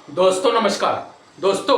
दोस्तों नमस्कार। दोस्तों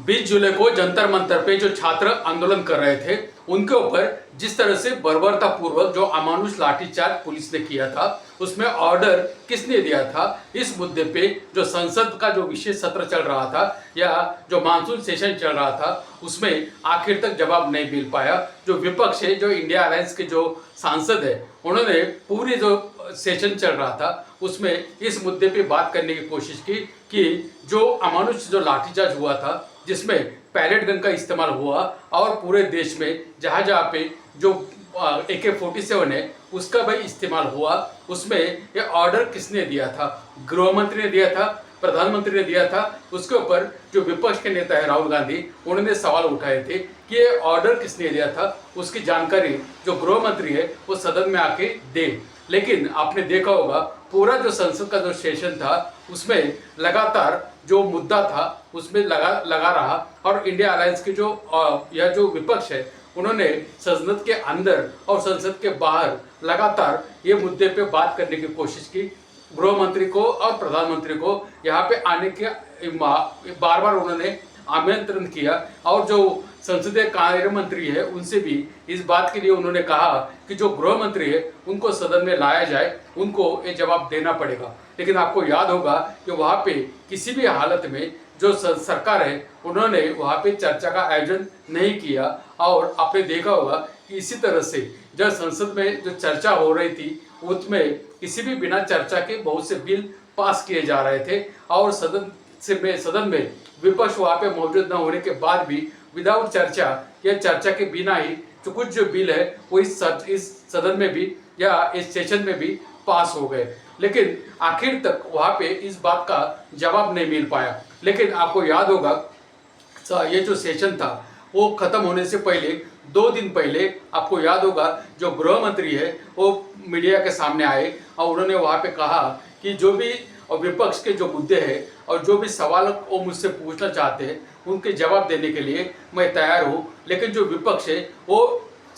20 जुलाई को जंतर मंतर पे जो छात्र आंदोलन कर रहे थे उनके ऊपर जिस तरह से बर्बरता पूर्वक जो अमानुष लाठीचार्ज पुलिस ने किया था उसमें ऑर्डर किसने दिया था, इस मुद्दे पे जो संसद का जो विशेष सत्र चल रहा था या जो मानसून सेशन चल रहा था उसमें आखिर तक जवाब नहीं मिल पाया। जो विपक्ष है, जो इंडिया अलायंस के जो सांसद है, उन्होंने पूरी जो सेशन चल रहा था उसमें इस मुद्दे पे बात करने की कोशिश की कि जो अमानुष जो लाठीचार्ज हुआ था जिसमें पैलेट गन का इस्तेमाल हुआ और पूरे देश में जहाँ जहाँ पे जो AK-47 है उसका भाई इस्तेमाल हुआ, उसमें ये ऑर्डर किसने दिया था? गृह मंत्री ने दिया था, प्रधानमंत्री ने दिया था। उसके ऊपर जो विपक्ष के नेता है राहुल गांधी, उन्होंने सवाल उठाए थे कि ये ऑर्डर किसने दिया था, उसकी जानकारी जो गृह मंत्री है वो सदन में आके दे। लेकिन आपने देखा होगा पूरा जो संसद का जो सेशन था उसमें लगातार जो मुद्दा था उसमें लगा रहा और इंडिया अलायंस के जो यह जो विपक्ष है उन्होंने संसद के अंदर और संसद के बाहर लगातार ये मुद्दे पे बात करने की कोशिश की। गृह मंत्री को और प्रधानमंत्री को यहाँ पे आने के बार बार उन्होंने आमंत्रण किया और जो संसदीय कार्य मंत्री है उनसे भी इस बात के लिए उन्होंने कहा कि जो गृह मंत्री है उनको सदन में लाया जाए, उनको ये जवाब देना पड़ेगा। लेकिन आपको याद होगा कि वहाँ पे किसी भी हालत में जो सरकार है उन्होंने वहाँ पे चर्चा का आयोजन नहीं किया और आपने देखा होगा कि इसी तरह से जब संसद में जो चर्चा हो रही थी उसमें किसी भी बिना चर्चा के बहुत से बिल पास किए जा रहे थे और सदन में विपक्ष वहाँ पे मौजूद न होने के बाद भी विदाउट चर्चा या चर्चा के बिना ही जो कुछ जो बिल है वो इस सदन में भी या इस सेशन में भी पास हो गए। लेकिन आखिर तक वहाँ पे इस बात का जवाब नहीं मिल पाया। लेकिन आपको याद होगा ये जो सेशन था वो खत्म होने से पहले 2 दिन पहले आपको याद होगा जो गृह मंत्री है वो मीडिया के सामने आए और उन्होंने वहाँ पे कहा कि जो भी विपक्ष के जो मुद्दे हैं और जो भी सवाल वो मुझसे पूछना चाहते हैं उनके जवाब देने के लिए मैं तैयार हूँ। लेकिन जो विपक्ष है वो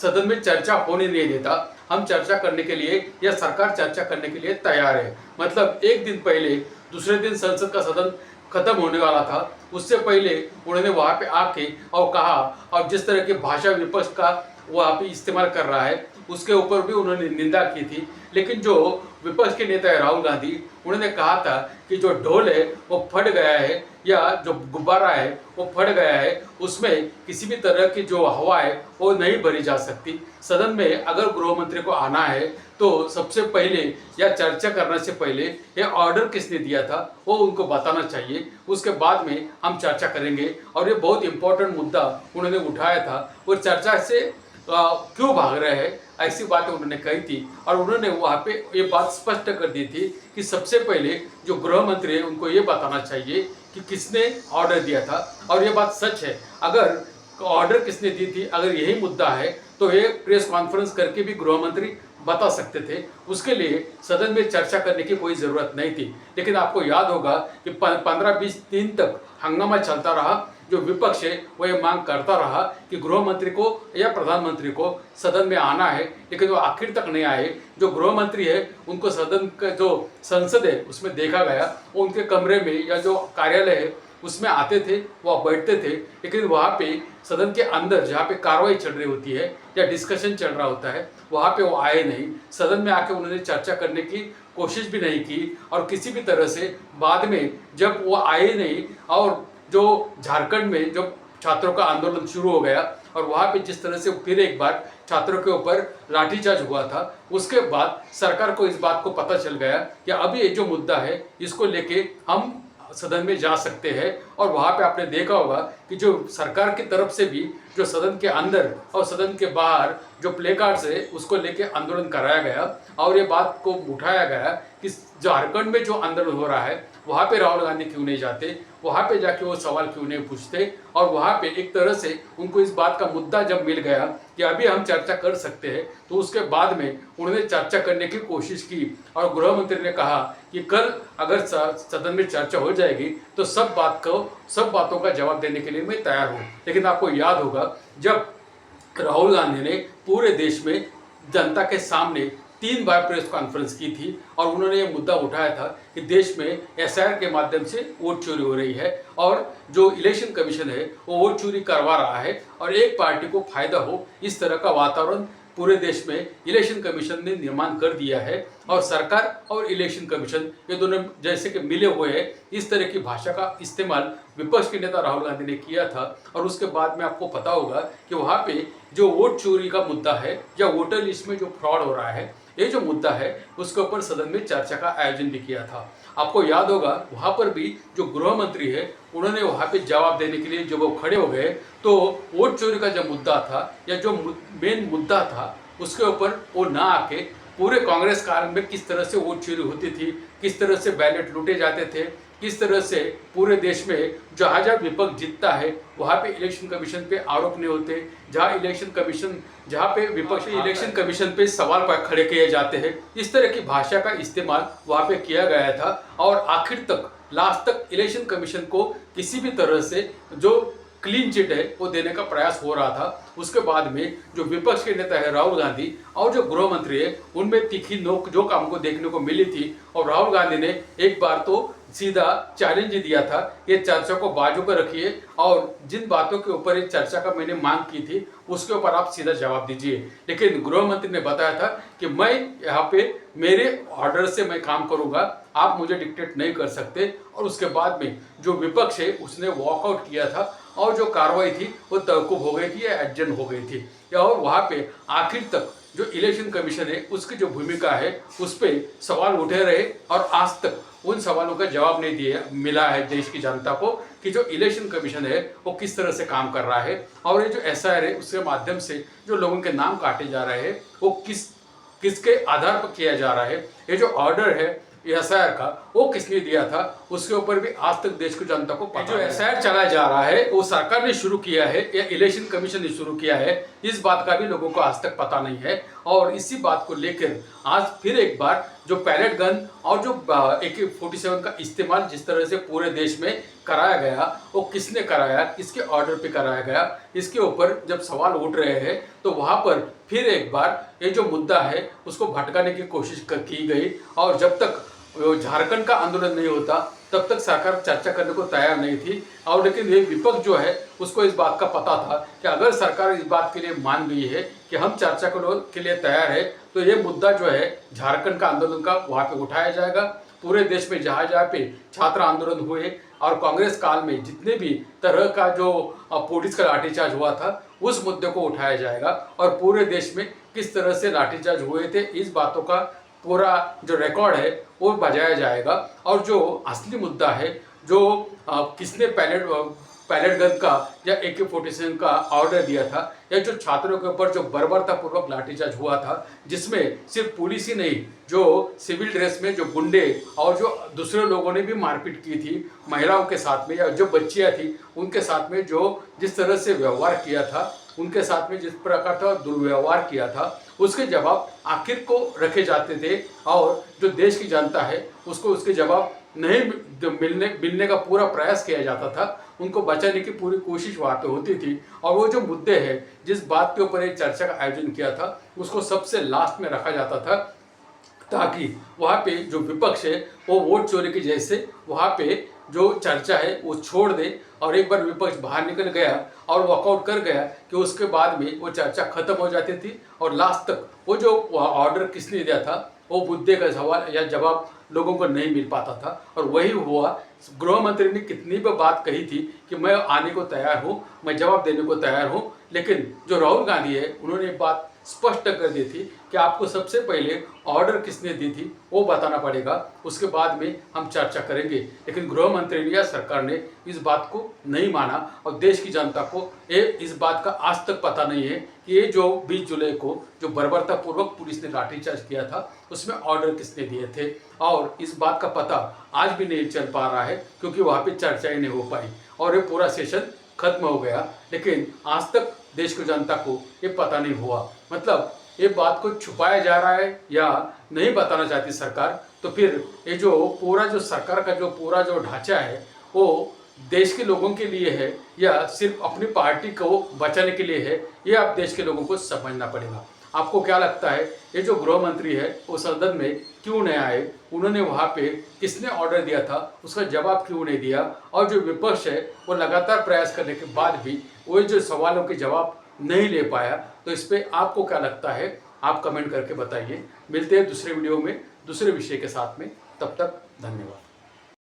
सदन में चर्चा होने नहीं देता। हम चर्चा करने के लिए या सरकार चर्चा करने के लिए तैयार है। मतलब एक दिन पहले दूसरे दिन संसद का सदन खत्म होने वाला था, उससे पहले उन्होंने वहाँ पे आके और कहा और जिस तरह की भाषा विपक्ष का वहाँ पे इस्तेमाल कर रहा है उसके ऊपर भी उन्होंने निंदा की थी। लेकिन जो विपक्ष के नेता है राहुल गांधी, उन्होंने कहा था कि जो ढोल है वो फट गया है या जो गुब्बारा है वो फट गया है, उसमें किसी भी तरह की जो हवा है वो नहीं भरी जा सकती। सदन में अगर गृह मंत्री को आना है तो सबसे पहले या चर्चा करने से पहले ये ऑर्डर किसने दिया था वो उनको बताना चाहिए, उसके बाद में हम चर्चा करेंगे। और ये बहुत इंपॉर्टेंट मुद्दा उन्होंने उठाया था और चर्चा से क्यों भाग रहे हैं ऐसी बातें उन्होंने कही थी। और उन्होंने वहाँ पे ये बात स्पष्ट कर दी थी कि सबसे पहले जो गृह मंत्री है उनको ये बताना चाहिए कि किसने ऑर्डर दिया था। और ये बात सच है, अगर ऑर्डर किसने दी थी, अगर यही मुद्दा है तो ये प्रेस कॉन्फ्रेंस करके भी गृह मंत्री बता सकते थे, उसके लिए सदन में चर्चा करने की कोई ज़रूरत नहीं थी। लेकिन आपको याद होगा कि 15-20 दिन तक हंगामा चलता रहा। जो विपक्ष है वो ये मांग करता रहा कि गृह मंत्री को या प्रधानमंत्री को सदन में आना है, लेकिन वो आखिर तक नहीं आए। जो गृह मंत्री है उनको सदन का जो संसद है उसमें देखा गया, वो उनके कमरे में या जो कार्यालय है उसमें आते थे, वह बैठते थे, लेकिन वहाँ पे सदन के अंदर जहाँ पे कार्रवाई चल रही होती है या डिस्कशन चल रहा होता है वहाँ पे वो आए नहीं। सदन में आके उन्होंने चर्चा करने की कोशिश भी नहीं की और किसी भी तरह से बाद में जब वो आए नहीं और जो झारखंड में जो छात्रों का आंदोलन शुरू हो गया और वहाँ पे जिस तरह से फिर एक बार छात्रों के ऊपर लाठीचार्ज हुआ था, उसके बाद सरकार को इस बात को पता चल गया कि अभी ये जो मुद्दा है इसको लेके हम सदन में जा सकते हैं। और वहाँ पे आपने देखा होगा कि जो सरकार की तरफ से भी जो सदन के अंदर और सदन के बाहर जो प्ले कार्ड्स है उसको लेके आंदोलन कराया गया और ये बात को उठाया गया कि झारखंड में जो आंदोलन हो रहा है वहाँ पे राहुल गांधी क्यों नहीं जाते, वहाँ पे जाके वो सवाल क्यों नहीं पूछते। और वहाँ पे एक तरह से उनको इस बात का मुद्दा जब मिल गया कि अभी हम चर्चा कर सकते हैं तो उसके बाद में उन्होंने चर्चा करने की कोशिश की और गृह मंत्री ने कहा कि कल अगर सदन में चर्चा हो जाएगी तो सब बातों का जवाब देने के लिए मैं तैयार हूँ। लेकिन आपको याद होगा जब राहुल गांधी ने पूरे देश में जनता के सामने 3 बार प्रेस कॉन्फ्रेंस की थी और उन्होंने ये मुद्दा उठाया था कि देश में एसआईआर के माध्यम से वोट चोरी हो रही है और जो इलेक्शन कमीशन है वो वोट चोरी करवा रहा है और एक पार्टी को फायदा हो, इस तरह का वातावरण पूरे देश में इलेक्शन कमीशन ने निर्माण कर दिया है। और सरकार और इलेक्शन कमीशन ये दोनों जैसे कि मिले हुए हैं। इस तरह की भाषा का इस्तेमाल विपक्ष के नेता राहुल गांधी ने किया था और उसके बाद में आपको पता होगा कि वहाँ पे जो वोट चोरी का मुद्दा है या वोटर लिस्ट में जो फ्रॉड हो रहा है, ये जो मुद्दा है उसके ऊपर सदन में चर्चा का आयोजन भी किया था। आपको याद होगा वहाँ पर भी जो गृह मंत्री है उन्होंने वहाँ पे जवाब देने के लिए जब वो खड़े हो गए तो वोट चोरी का जो मुद्दा था या जो मेन मुद्दा था उसके ऊपर वो ना आके पूरे कांग्रेस काल में किस तरह से वोट चोरी होती थी, किस तरह से बैलेट लूटे जाते थे, किस तरह से पूरे देश में जहाँ जहाँ विपक्ष जीतता है वहाँ पे इलेक्शन कमीशन पे आरोप नहीं होते, जहाँ पे विपक्ष इलेक्शन कमीशन पे सवाल खड़े किए जाते हैं, इस तरह की भाषा का इस्तेमाल वहाँ पे किया गया था। और आखिर तक लास्ट तक इलेक्शन कमीशन को किसी भी तरह से जो क्लीन चिट है वो देने का प्रयास हो रहा था। उसके बाद में जो विपक्ष के नेता है राहुल गांधी और जो गृह मंत्री है उनमें तीखी नोक झोंक हमको देखने को मिली थी और राहुल गांधी ने एक बार तो सीधा चैलेंज दिया था, ये चर्चा को बाजू पर रखिए और जिन बातों के ऊपर ये चर्चा का मैंने मांग की थी उसके ऊपर आप सीधा जवाब दीजिए। लेकिन गृह मंत्री ने बताया था कि मैं यहाँ पे मेरे ऑर्डर से मैं काम करूंगा, आप मुझे डिक्टेट नहीं कर सकते। और उसके बाद में जो विपक्ष है उसने वॉकआउट किया था और जो कार्रवाई थी वो तवकूफ हो गई थी या एडजन हो गई थी। और वहाँ पे आखिर तक जो इलेक्शन कमीशन है उसकी जो भूमिका है उस पर सवाल उठे रहे और आज तक उन सवालों का जवाब नहीं दिया मिला है देश की जनता को कि जो इलेक्शन कमीशन है वो किस तरह से काम कर रहा है और ये जो एसआईआर है उसके माध्यम से जो लोगों के नाम काटे जा रहे हैं वो किसके आधार पर किया जा रहा है। ये जो ऑर्डर है एसआईआर का वो किसने दिया था उसके ऊपर भी आज तक देश की जनता को पता जो एसआईआर चलाया जा रहा है वो सरकार ने शुरू किया है या इलेक्शन कमीशन ने शुरू किया है, इस बात का भी लोगों को आज तक पता नहीं है। और इसी बात को लेकर आज फिर एक बार जो पैलेट गन और जो AK-47 का इस्तेमाल जिस तरह से पूरे देश में कराया गया वो किसने कराया, किसके ऑर्डर पे कराया गया, इसके ऊपर जब सवाल उठ रहे हैं तो वहाँ पर फिर एक बार ये जो मुद्दा है उसको भटकाने की कोशिश की गई। और जब तक झारखंड का आंदोलन नहीं होता तब तक सरकार चर्चा करने को तैयार नहीं थी। और लेकिन ये विपक्ष जो है उसको इस बात का पता था कि अगर सरकार इस बात के लिए मान गई है कि हम चर्चा के लिए तैयार है तो ये मुद्दा जो है झारखंड का आंदोलन का वहाँ पे उठाया जाएगा। पूरे देश में जहाँ जहाँ पे छात्र आंदोलन हुए और कांग्रेस काल में जितने भी तरह का जो पुलिस का लाठीचार्ज हुआ था उस मुद्दे को उठाया जाएगा और पूरे देश में किस तरह से लाठीचार्ज हुए थे इस बातों का पूरा जो रिकॉर्ड है वो बजाया जाएगा। और जो असली मुद्दा है जो किसने पैलेट गन का या AK-47 का ऑर्डर दिया था या जो छात्रों के ऊपर जो बर्बरतापूर्वक लाठीचार्ज हुआ था जिसमें सिर्फ पुलिस ही नहीं जो सिविल ड्रेस में जो गुंडे और जो दूसरे लोगों ने भी मारपीट की थी महिलाओं के साथ में या जो बच्चियां थी उनके साथ में जो जिस तरह से व्यवहार किया था, उनके साथ में जिस प्रकार का दुर्व्यवहार किया था उसके जवाब आखिर को रखे जाते थे और जो देश की जनता है उसको उसके जवाब नहीं मिलने का पूरा प्रयास किया जाता था, उनको बचाने की पूरी कोशिश वहाँ पे होती थी। और वो जो मुद्दे हैं जिस बात के ऊपर एक चर्चा का आयोजन किया था उसको सबसे लास्ट में रखा जाता था ताकि वहाँ पे जो विपक्ष है वो वोट चोरी की जैसे वहाँ पे जो चर्चा है वो छोड़ दे। और एक बार विपक्ष बाहर निकल गया और वॉकआउट कर गया कि उसके बाद में वो चर्चा खत्म हो जाती थी और लास्ट तक वो जो ऑर्डर किसने दिया था वो मुद्दे का सवाल या जवाब लोगों को नहीं मिल पाता था। और वही हुआ, गृह मंत्री ने कितनी भी बात कही थी कि मैं आने को तैयार हूँ, मैं जवाब देने को तैयार हूँ, लेकिन जो राहुल गांधी है उन्होंने बात स्पष्ट कर दी थी कि आपको सबसे पहले ऑर्डर किसने दी थी वो बताना पड़ेगा, उसके बाद में हम चर्चा करेंगे। लेकिन गृह मंत्री या सरकार ने इस बात को नहीं माना और देश की जनता को इस बात का आज तक पता नहीं है कि ये जो 20 जुलाई को जो बर्बरतापूर्वक पुलिस ने लाठीचार्ज किया था उसमें ऑर्डर किसने दिए थे। और इस बात का पता आज भी नहीं चल पा रहा है क्योंकि वहाँ पे चर्चा ही नहीं हो पाई और ये पूरा सेशन खत्म हो गया। लेकिन आज तक देश की जनता को ये पता नहीं हुआ, मतलब ये बात को छुपाया जा रहा है या नहीं बताना चाहती सरकार। तो फिर ये जो पूरा जो सरकार का जो पूरा जो ढांचा है वो देश के लोगों के लिए है या सिर्फ अपनी पार्टी को बचाने के लिए है, ये आप देश के लोगों को समझना पड़ेगा। आपको क्या लगता है ये जो गृह मंत्री है वो सदन में क्यों नहीं आए, उन्होंने वहाँ पे किसने ऑर्डर दिया था उसका जवाब क्यों नहीं दिया, और जो विपक्ष है वो लगातार प्रयास करने के बाद भी वो जो सवालों के जवाब नहीं ले पाया। तो इस पर आपको क्या लगता है आप कमेंट करके बताइए। मिलते हैं दूसरे वीडियो में दूसरे विषय के साथ में, तब तक धन्यवाद।